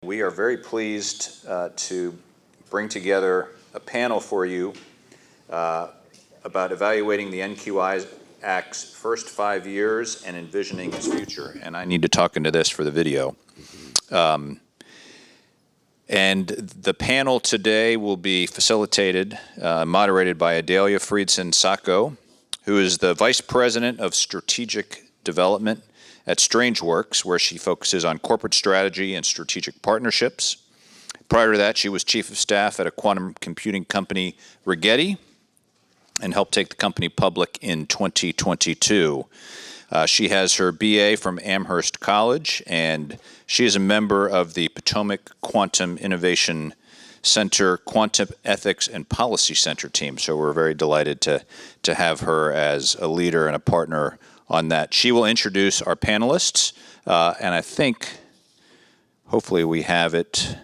We are very pleased to bring together a panel for you about evaluating the NQI Act's first 5 years and envisioning its future. And I need to talk into this for the video. And the panel today will be facilitated, moderated by Idalia Friedson Sacco, who is the Vice President of Strategic Development at Strangeworks, where she focuses on corporate strategy and strategic partnerships. Prior to that, she was Chief of Staff at a quantum computing company, Rigetti, and helped take the company public in 2022. She has her BA from Amherst College, and she is a member of the Potomac Quantum Innovation Center Quantum Ethics and Policy Center team. So we're very delighted to have her as a leader and a partner on that. She will introduce our panelists, and I think, hopefully we have it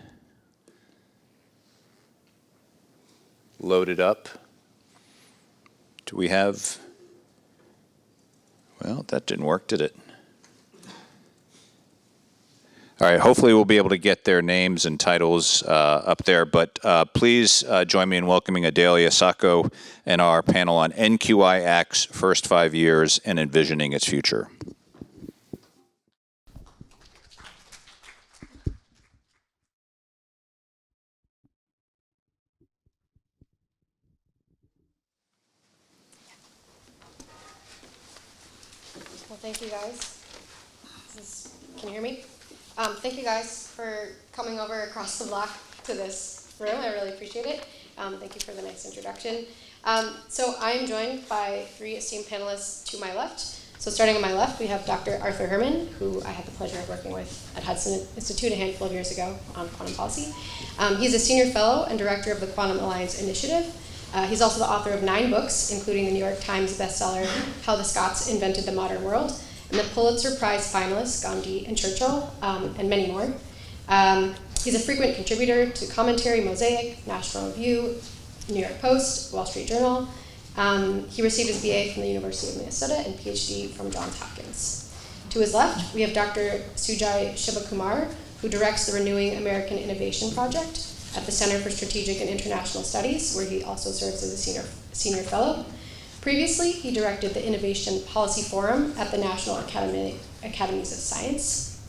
loaded up. Do we have, well, that didn't work, did it? All right, hopefully we'll be able to get their names and titles up there, but please join me in welcoming Idalia Sacco and our panel on NQI Act's first 5 years and envisioning its future. Well, thank you guys. Can you hear me? Thank you guys for coming over across the block to this room. I really appreciate it. Thank you for the nice introduction. So I'm joined by 3 esteemed panelists to my left. So starting on my left, we have Dr. Arthur Herman, who I had the pleasure of working with at Hudson Institute a handful of years ago on quantum policy. He's a senior fellow and director of the Quantum Alliance Initiative. He's also the author of 9 books, including the New York Times bestseller, How the Scots Invented the Modern World, and the Pulitzer Prize finalists, Gandhi and Churchill, and many more. He's a frequent contributor to Commentary, Mosaic, National Review, New York Post, Wall Street Journal. He received his BA from the University of Minnesota and PhD from Johns Hopkins. To his left, we have Dr. Sujai Shivakumar, who directs the Renewing American Innovation Project at the Center for Strategic and International Studies, where he also serves as a senior fellow. Previously, he directed the Innovation Policy Forum at the National Academies of Science.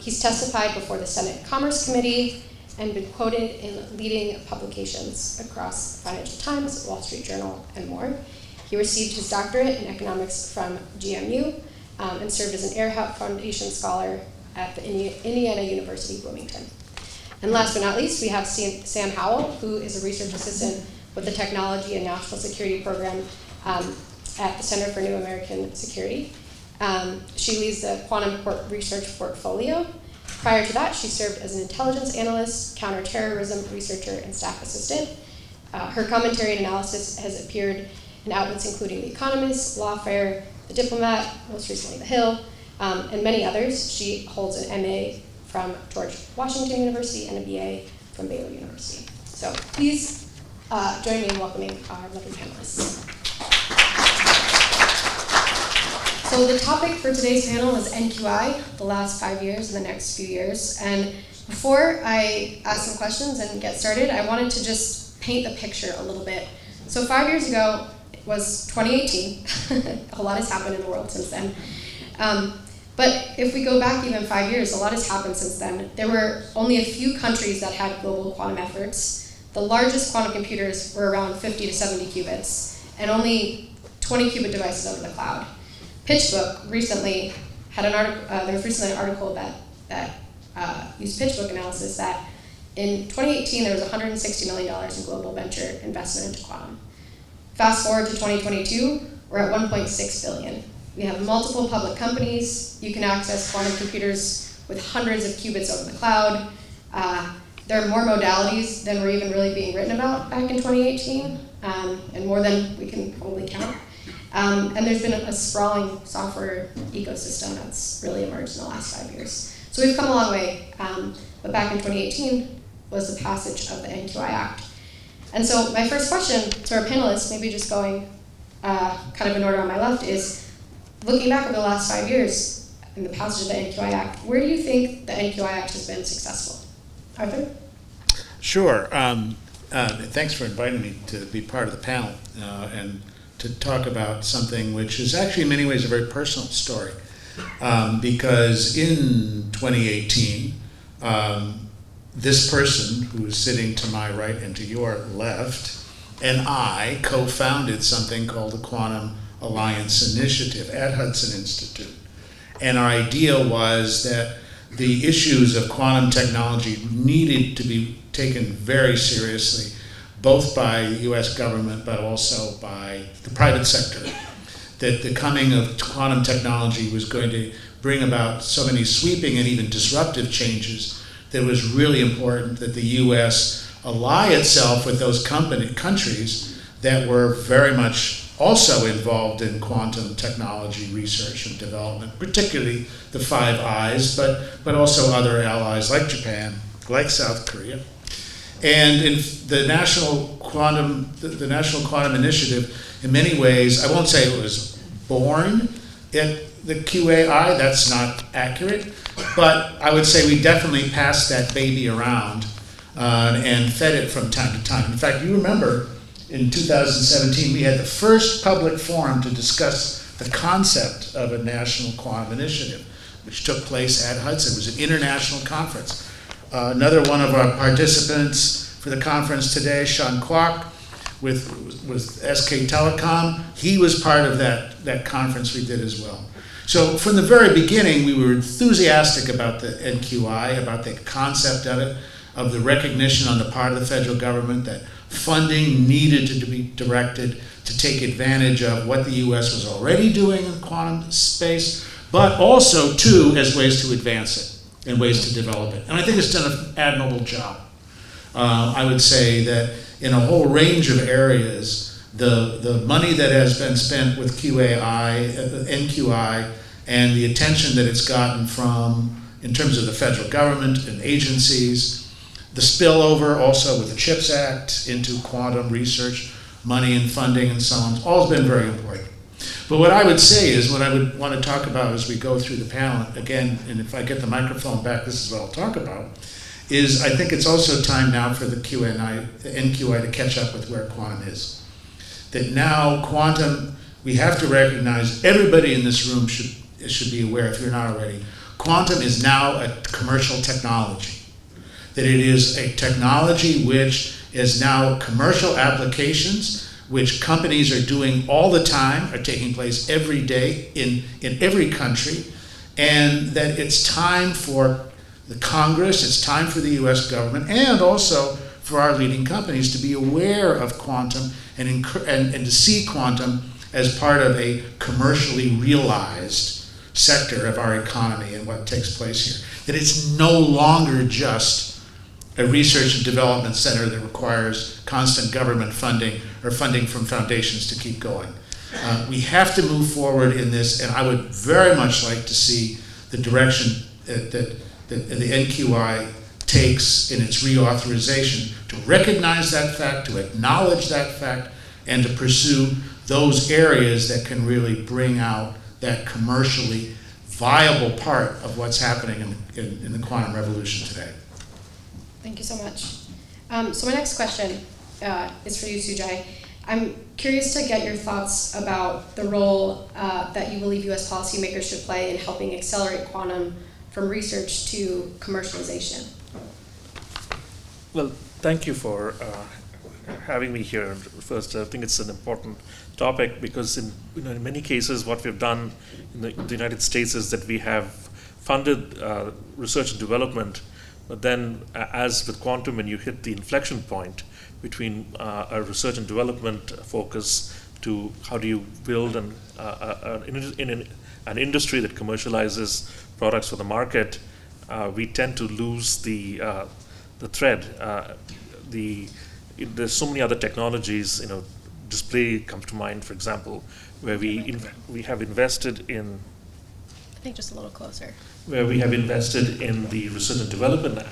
He's testified before the Senate Commerce Committee and been quoted in leading publications across Financial Times, Wall Street Journal, and more. He received his doctorate in economics from GMU and served as an Earhart Foundation Scholar at the Indiana University, Bloomington. And last but not least, we have Sam Howell, who is a research assistant with the Technology and National Security Program at the Center for New American Security. She leads the quantum research portfolio. Prior to that, she served as an intelligence analyst, counterterrorism researcher, and staff assistant. Her commentary and analysis has appeared in outlets including The Economist, Lawfare, The Diplomat, most recently The Hill, and many others. She holds an MA from George Washington University and a BA from Baylor University. So please join me in welcoming our lovely panelists. So the topic for today's panel is NQI, the last 5 years and the next few years. And before I ask some questions and get started, I wanted to just paint the picture a little bit. So 5 years ago was 2018. A whole lot has happened in the world since then. But if we go back even 5 years, a lot has happened since then. There were only a few countries that had global quantum efforts. The largest quantum computers were around 50 to 70 qubits, and only 20 qubit devices over the cloud. PitchBook recently had an article. There was recently an article that used PitchBook analysis that in 2018 there was $160 million in global venture investment into quantum. Fast forward to 2022, we're at 1.6 billion. We have multiple public companies. You can access quantum computers with hundreds of qubits over the cloud. There are more modalities than were even really being written about back in 2018, and more than we can probably count. And there's been a sprawling software ecosystem that's really emerged in the last 5 years. So we've come a long way, but back in 2018 was the passage of the NQI Act. And so my first question to our panelists, maybe just going kind of in order on my left, is looking back over the last 5 years, in the passage of the NQI Act. Where do you think the NQI Act has been successful? Arthur? Sure. Thanks for inviting me to be part of the panel and to talk about something which is actually in many ways a very personal story. Because in 2018, this person who is sitting to my right and to your left and I co-founded something called the Quantum Alliance Initiative at Hudson Institute. And our idea was that the issues of quantum technology needed to be taken very seriously, both by the US government, but also by the private sector. That the coming of quantum technology was going to bring about so many sweeping and even disruptive changes that it was really important that the US ally itself with those countries that were very much also involved in quantum technology research and development, particularly the Five Eyes, but also other allies like Japan, like South Korea. And in the National Quantum Initiative, in many ways, I won't say it was born at the QAI, that's not accurate, but I would say we definitely passed that baby around and fed it from time to time. In fact, you remember in 2017, we had the first public forum to discuss the concept of a national quantum initiative, which took place at Hudson. It was an international conference. Another one of our participants for the conference today, Sean Kwok, with SK Telecom, he was part of that conference we did as well. So from the very beginning, we were enthusiastic about the NQI, about the concept of it, of the recognition on the part of the federal government that funding needed to be directed to take advantage of what the US was already doing in the quantum space, but also, too, as ways to advance it and ways to develop it. And I think it's done an admirable job. I would say that in a whole range of areas, the money that has been spent with NQI, and the attention that it's gotten from, in terms of the federal government and agencies, the spillover also with the CHIPS Act into quantum research, money and funding and so on, all has been very important. But what I would say is, what I would want to talk about as we go through the panel, again, and if I get the microphone back, this is what I'll talk about, is I think it's also time now for the NQI to catch up with where quantum is. That now quantum, we have to recognize, everybody in this room should be aware, if you're not already, quantum is now a commercial technology. That it is a technology which is now commercial applications, which companies are doing all the time, are taking place every day in every country, and that it's time for the Congress, it's time for the US government, and also for our leading companies to be aware of quantum and to see quantum as part of a commercially realized sector of our economy and what takes place here. That it's no longer just a research and development center that requires constant government funding or funding from foundations to keep going. We have to move forward in this, and I would very much like to see the direction that the NQI takes in its reauthorization to recognize that fact, to acknowledge that fact, and to pursue those areas that can really bring out that commercially viable part of what's happening in the quantum revolution today. Thank you so much. So my next question is for you, Sujai. I'm curious to get your thoughts about the role that you believe US policymakers should play in helping accelerate quantum from research to commercialization. Well, thank you for having me here. First, I think it's an important topic because in many cases what we've done in the United States is that we have funded research and development, but then as with quantum, when you hit the inflection point between a research and development focus to how do you build an industry that commercializes products for the market, we tend to lose the thread. There's so many other technologies, display comes to mind, for example, where we have invested in. I think just a little closer. Where we have invested in the research and development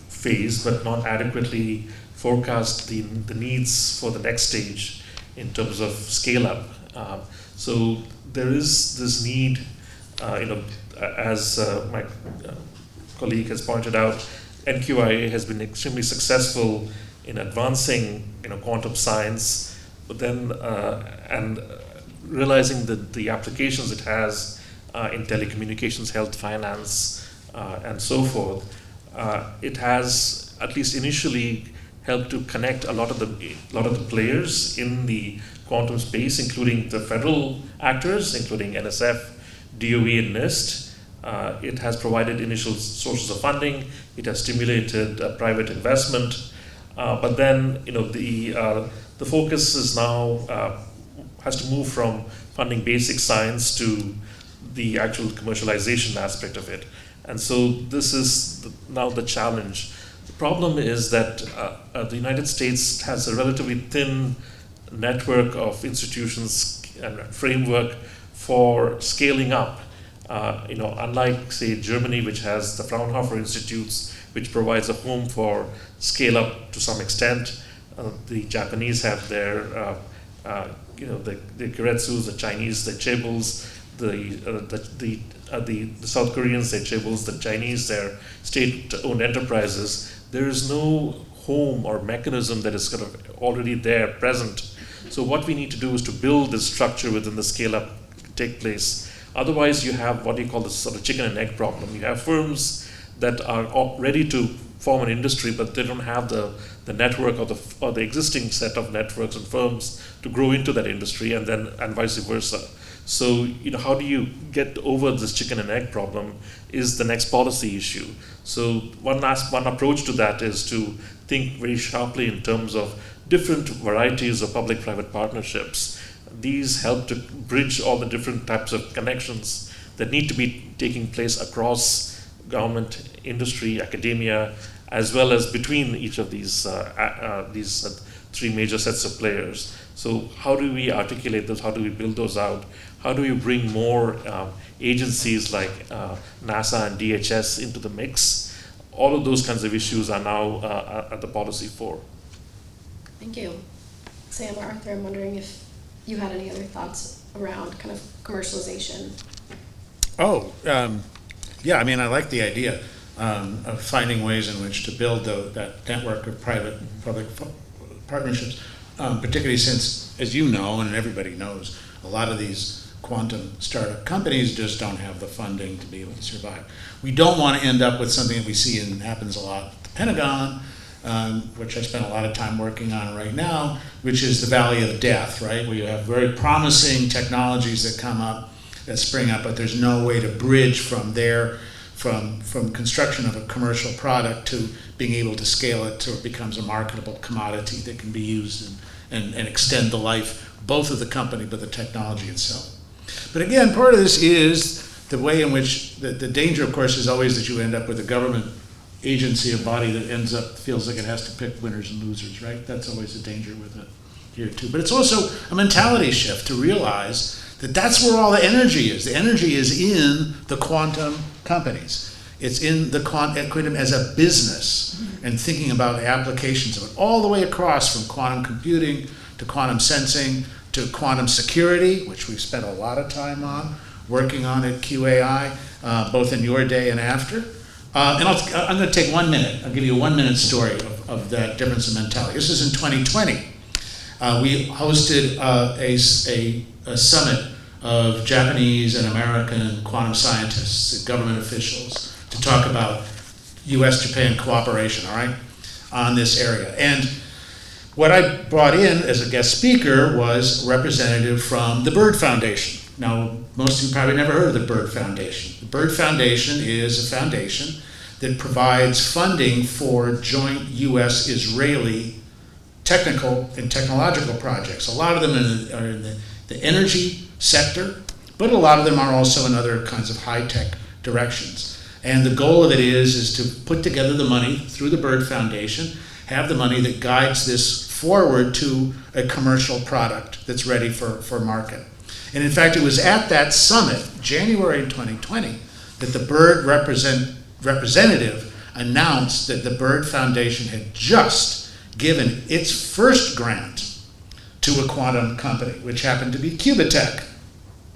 phase, but not adequately forecast the needs for the next stage in terms of scale up. So there is this need As my colleague has pointed out, NQI has been extremely successful in advancing quantum science, but then and realizing the applications it has in telecommunications, health, finance, and so forth. It has, at least initially, helped to connect a lot of the players in the quantum space, including the federal actors, including NSF, DOE, and NIST. It has provided initial sources of funding. It has stimulated private investment. But then, the focus is now has to move from funding basic science to the actual commercialization aspect of it. And so this is now the challenge. The problem is that the United States has a relatively thin network of institutions and framework for scaling up. Unlike, say, Germany, which has the Fraunhofer Institutes, which provides a home for scale up to some extent. The Japanese have their, the Kiretsus, the Chinese, the Chaebols, the South Koreans, their Chaebols, the Chinese, their state-owned enterprises. There is no home or mechanism that is kind of already there, present. So what we need to do is to build this structure within the scale-up take place. Otherwise, you have what you call the sort of chicken and egg problem. You have firms that are ready to form an industry, but they don't have the network or the existing set of networks and firms to grow into that industry, and vice versa. So, how do you get over this chicken and egg problem is the next policy issue. So one approach to that is to think very sharply in terms of different varieties of public-private partnerships. These help to bridge all the different types of connections that need to be taking place across government, industry, academia, as well as between each of these three major sets of players. So how do we articulate those? How do we build those out? How do we bring more agencies like NASA and DHS into the mix? All of those kinds of issues are now at the policy fore. Thank you. Sam or Arthur, I'm wondering if you had any other thoughts around kind of commercialization. Yeah, I mean, I like the idea of finding ways in which to build that network of private-public partnerships, particularly since, as you know, and everybody knows, a lot of these quantum startup companies just don't have the funding to be able to survive. We don't want to end up with something that we see and happens a lot at the Pentagon, which I spend a lot of time working on right now, which is the valley of death, right? Where you have very promising technologies that come up, that spring up, but there's no way to bridge from there, from construction of a commercial product to being able to scale it till it becomes a marketable commodity that can be used and extend the life, both of the company, but the technology itself. But again, part of this is the way in which, the danger, of course, is always that you end up with a government agency, a body that feels like it has to pick winners and losers, right? That's always a danger with it here too. But it's also a mentality shift to realize that that's where all the energy is. The energy is in the quantum companies. It's in the quantum as a business and thinking about the applications of it all the way across from quantum computing to quantum sensing to quantum security, which we've spent a lot of time on, working on at QAI, both in your day and after. And I'm going to take 1 minute. I'll give you a 1 minute story of that difference in mentality. This is in 2020. We hosted a summit of Japanese and American quantum scientists and government officials to talk about US-Japan cooperation, all right, on this area. And what I brought in as a guest speaker was a representative from the Byrd Foundation. Now, most of you probably never heard of the Byrd Foundation. The Byrd Foundation is a foundation that provides funding for joint US-Israeli technical and technological projects. A lot of them are in the energy sector, but a lot of them are also in other kinds of high-tech directions. And the goal of it is to put together the money through the Byrd Foundation, have the money that guides this forward to a commercial product that's ready for market. And in fact, it was at that summit, January 2020, that the Byrd representative announced that the Byrd Foundation had just given its first grant to a quantum company, which happened to be Qubitek.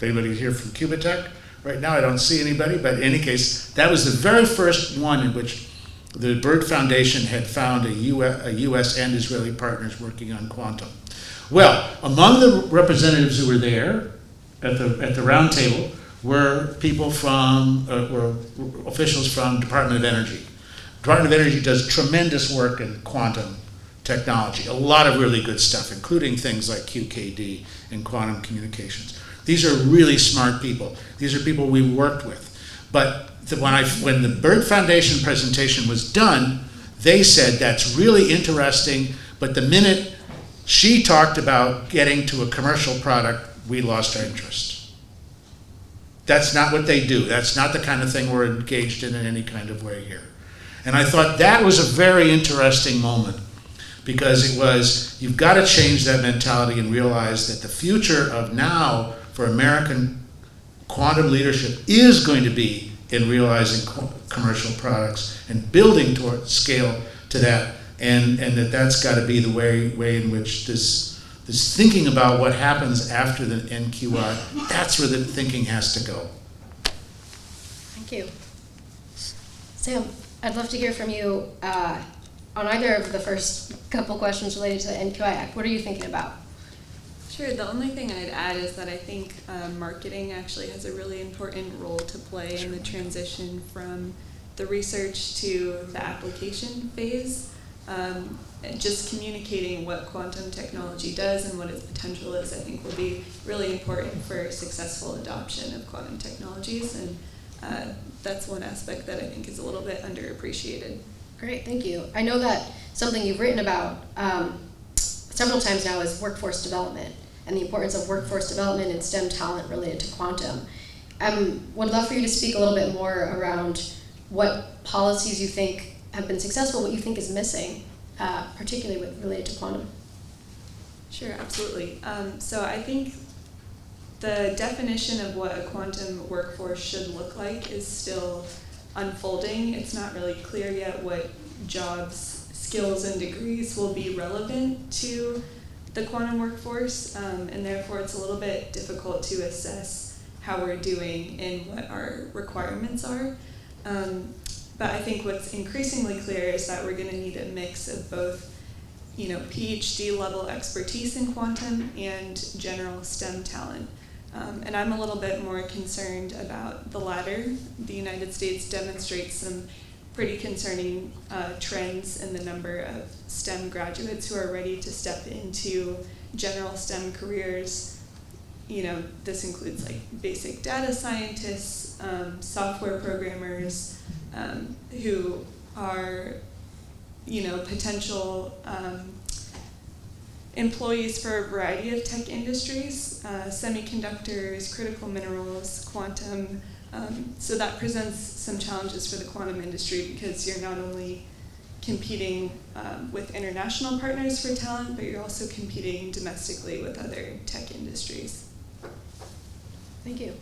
Anybody here from Qubitek? Right now I don't see anybody, but in any case, that was the very first one in which the Byrd Foundation had found a US and Israeli partners working on quantum. Well, among the representatives who were there at the round table were people from, were officials from Department of Energy. Department of Energy does tremendous work in quantum technology, a lot of really good stuff, including things like QKD and quantum communications. These are really smart people. These are people we worked with. But when the Byrd Foundation presentation was done, they said that's really interesting, but the minute she talked about getting to a commercial product, we lost our interest. That's not what they do. That's not the kind of thing we're engaged in any kind of way here. And I thought that was a very interesting moment, because it was, you've got to change that mentality and realize that the future of now for American quantum leadership is going to be in realizing commercial products and building toward scale to that, and that's got to be the way in which this thinking about what happens after the NQI, that's where the thinking has to go. Thank you. Sam, I'd love to hear from you on either of the first couple questions related to the NQI Act. What are you thinking about? Sure, the only thing I'd add is that I think marketing actually has a really important role to play in the transition from the research to the application phase. Just communicating what quantum technology does and what its potential is, I think, will be really important for successful adoption of quantum technologies, and that's one aspect that I think is a little bit underappreciated. Great, thank you. I know that something you've written about several times now is workforce development and the importance of workforce development and STEM talent related to quantum. Would love for you to speak a little bit more around what policies you think have been successful, what you think is missing, particularly related to quantum. Sure, absolutely. So I think the definition of what a quantum workforce should look like is still unfolding. It's not really clear yet what jobs, skills, and degrees will be relevant to the quantum workforce, and therefore it's a little bit difficult to assess how we're doing and what our requirements are. But I think what's increasingly clear is that we're going to need a mix of both, PhD level expertise in quantum and general STEM talent. And I'm a little bit more concerned about the latter. The United States demonstrates some pretty concerning trends in the number of STEM graduates who are ready to step into general STEM careers. This includes like basic data scientists, software programmers, who are, potential employees for a variety of tech industries, semiconductors, critical minerals, quantum. So that presents some challenges for the quantum industry, because you're not only competing with international partners for talent, but you're also competing domestically with other tech industries. Thank you.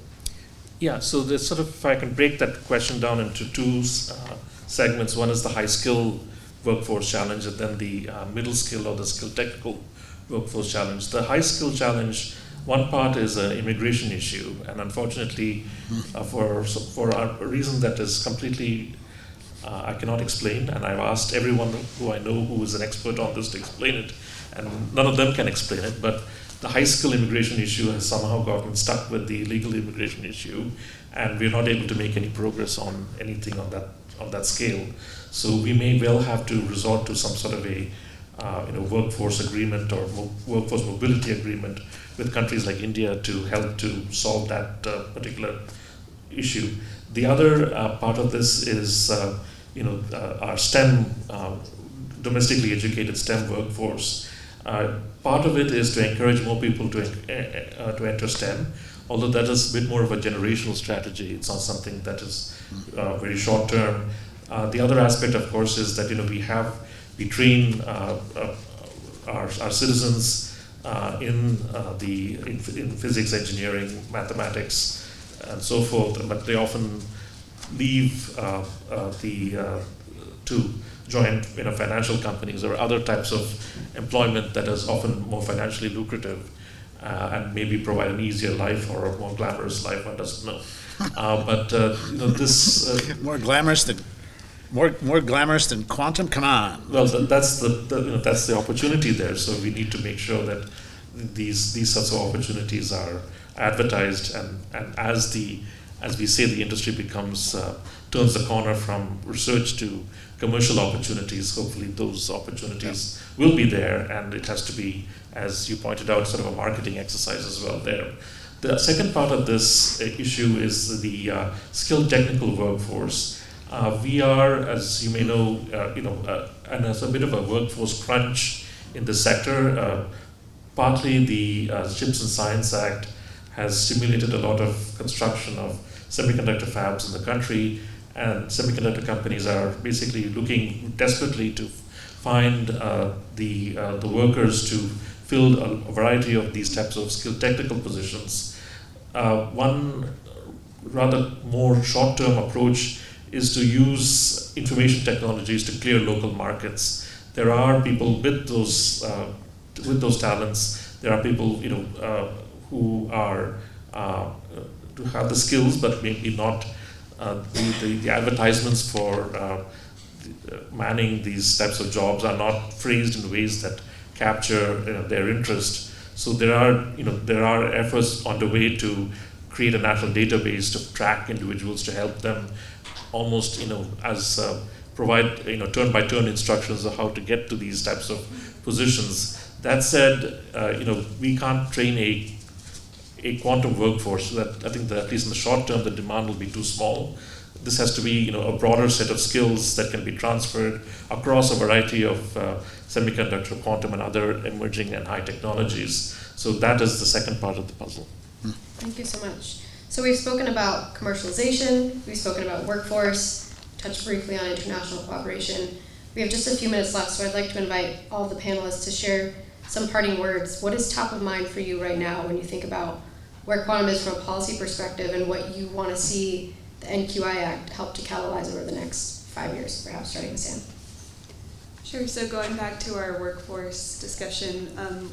Yeah, so there's sort of, if I can break that question down into two segments. One is the high skill workforce challenge, and then the middle skill or the skill technical workforce challenge. The high skill challenge, one part is an immigration issue, and unfortunately, for a reason that is completely I cannot explain, and I've asked everyone who I know who is an expert on this to explain it, and none of them can explain it, but the high skill immigration issue has somehow gotten stuck with the legal immigration issue, and we're not able to make any progress on anything on that scale. So we may well have to resort to some sort of a workforce agreement or workforce mobility agreement with countries like India to help to solve that particular issue. The other part of this is our STEM, domestically educated STEM workforce. Part of it is to encourage more people to enter STEM, although that is a bit more of a generational strategy. It's not something that is very short term. The other aspect, of course, is that we train our citizens in physics, engineering, mathematics, and so forth, but they often leave to join financial companies or other types of employment that is often more financially lucrative and maybe provide an easier life or a more glamorous life, one doesn't know. But this More glamorous than quantum. Come on. well, that's that's the opportunity there. So we need to make sure that these sorts of opportunities are advertised, and as we say, the industry becomes turns the corner from research to commercial opportunities. Hopefully, those opportunities will be there, and it has to be, as you pointed out, sort of a marketing exercise as well there. The second part of this issue is the skilled technical workforce. We are, as you may know, and there's a bit of a workforce crunch in the sector. Partly the CHIPS and Science Act has stimulated a lot of construction of semiconductor fabs in the country, and semiconductor companies are basically looking desperately to find the workers to fill a variety of these types of skilled technical positions. One rather more short-term approach is to use information technologies to clear local markets. There are people with those talents. There are people who are who have the skills, but maybe not the advertisements for manning these types of jobs are not phrased in ways that capture their interest. So there are efforts underway to create a national database to track individuals, to help them almost as provide turn by turn instructions of how to get to these types of positions. That said, we can't train a quantum workforce. That I think that at least in the short term the demand will be too small. This has to be a broader set of skills that can be transferred across a variety of semiconductor, quantum, and other emerging and high technologies. So that is the second part of the puzzle. Thank you so much. So we've spoken about commercialization, we've spoken about workforce, touched briefly on international cooperation. We have just a few minutes left, so I'd like to invite all the panelists to share some parting words. What is top of mind for you right now when you think about where quantum is from a policy perspective and what you want to see the NQI Act help to catalyze over the next 5 years, perhaps starting with Sam? Sure, so going back to our workforce discussion,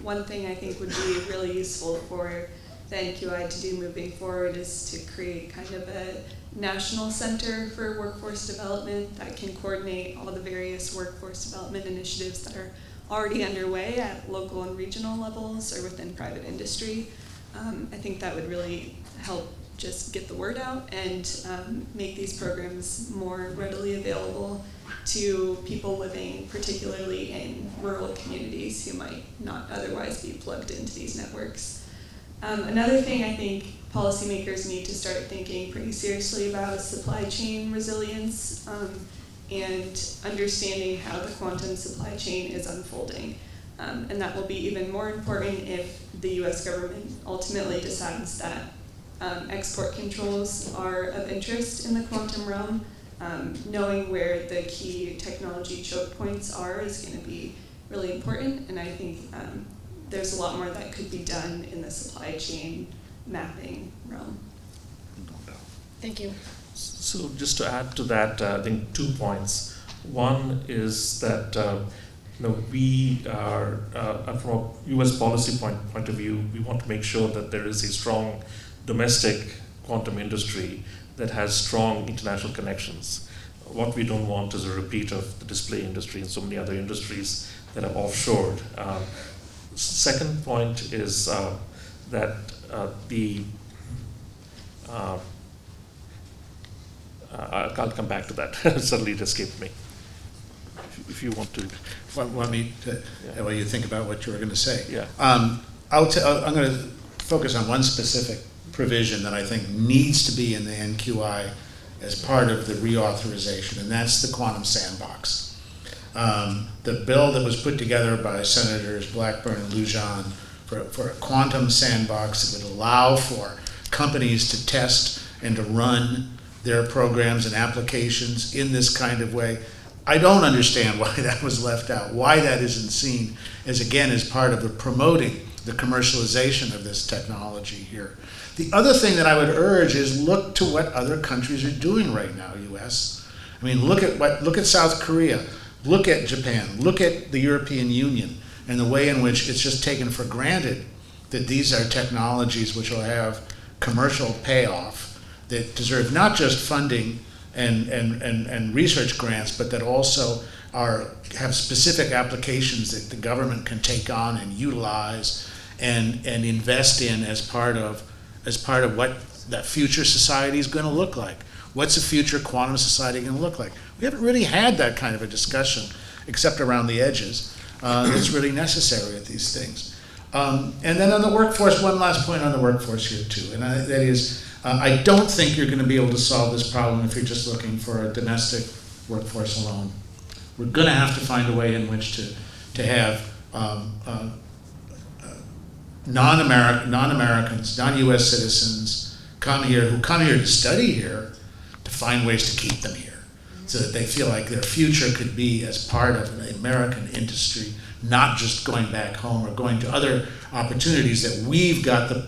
one thing I think would be really useful for the NQI to do moving forward is to create kind of a national center for workforce development that can coordinate all the various workforce development initiatives that are already underway at local and regional levels or within private industry. I think that would really help just get the word out and make these programs more readily available to people living particularly in rural communities who might not otherwise be plugged into these networks. Another thing I think policymakers need to start thinking pretty seriously about is supply chain resilience and understanding how the quantum supply chain is unfolding. And that will be even more important if the US government ultimately decides that export controls are of interest in the quantum realm. Knowing where the key technology choke points are is going to be really important, and I think there's a lot more that could be done in the supply chain mapping realm. Thank you. So just to add to that, I think 2 points. One is that we are, from a U.S. policy point of view, we want to make sure that there is a strong domestic quantum industry that has strong international connections. What we don't want is a repeat of the display industry and so many other industries that are offshored. Second point is that I'll come back to that. Suddenly it escaped me. If you want to. Want me to, while you think about what you were going to say? Yeah. I'm going to focus on one specific provision that I think needs to be in the NQI as part of the reauthorization, and that's the quantum sandbox. The bill that was put together by Senators Blackburn and Lujan for a quantum sandbox that would allow for companies to test and to run their programs and applications in this kind of way. I don't understand why that was left out, why that isn't seen as, again, as part of the promoting the commercialization of this technology here. The other thing that I would urge is look to what other countries are doing right now, US. I mean, look at South Korea, look at Japan, look at the European Union, and the way in which it's just taken for granted that these are technologies which will have commercial payoff, that deserve not just funding and research grants, but that also have specific applications that the government can take on and utilize and invest in as part of what that future society is going to look like. What's a future quantum society going to look like? We haven't really had that kind of a discussion, except around the edges. That's really necessary with these things. And then on the workforce, one last point on the workforce here too, and that is, I don't think you're going to be able to solve this problem if you're just looking for a domestic workforce alone. We're going to have to find a way in which to have non-Americans, non-U.S. citizens who come here to study here, to find ways to keep them here, so that they feel like their future could be as part of an American industry, not just going back home or going to other opportunities that we've got the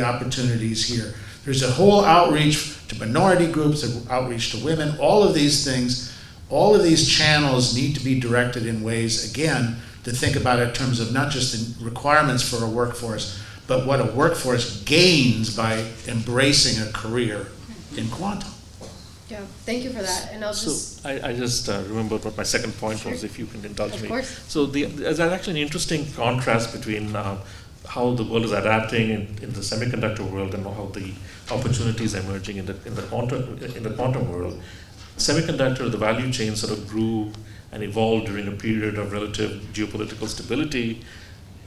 opportunities here. There's a whole outreach to minority groups, an outreach to women. All of these things, all of these channels need to be directed in ways, again, to think about it in terms of not just the requirements for a workforce, but what a workforce gains by embracing a career in quantum. Yeah, thank you for that. And I'll So just, I just remembered what my second point was, if you can indulge Of me. course. So there's actually an interesting contrast between how the world is adapting in the semiconductor world and how the opportunities emerging in the quantum world. Semiconductor, the value chain sort of grew and evolved during a period of relative geopolitical stability,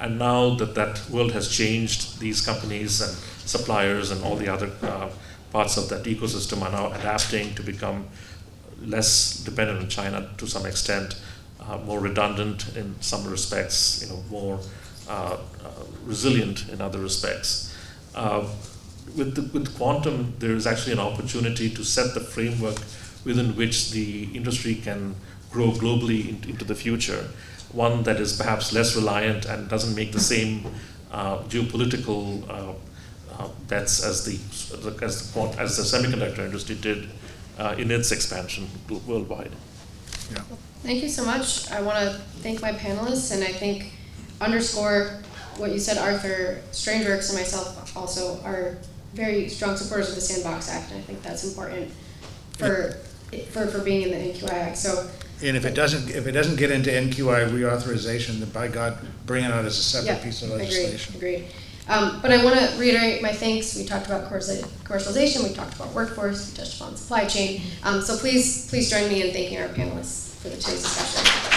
and now that world has changed, these companies and suppliers and all the other parts of that ecosystem are now adapting to become less dependent on China to some extent, more redundant in some respects, more resilient in other respects. With quantum, there is actually an opportunity to set the framework within which the industry can grow globally into the future, one that is perhaps less reliant and doesn't make the same geopolitical bets as the semiconductor industry did in its expansion worldwide. Yeah. thank you so much. I want to thank my panelists, and I think underscore what you said, Arthur. Strangeworks and myself also are very strong supporters of the Sandbox Act, and I think that's important for being in the NQI Act. So, And if it doesn't get into NQI reauthorization, then by God, bring it out as a separate piece of legislation. Agreed. But I want to reiterate my thanks. We talked about commercialization, we talked about workforce, we touched upon supply chain. So please join me in thanking our panelists for today's discussion.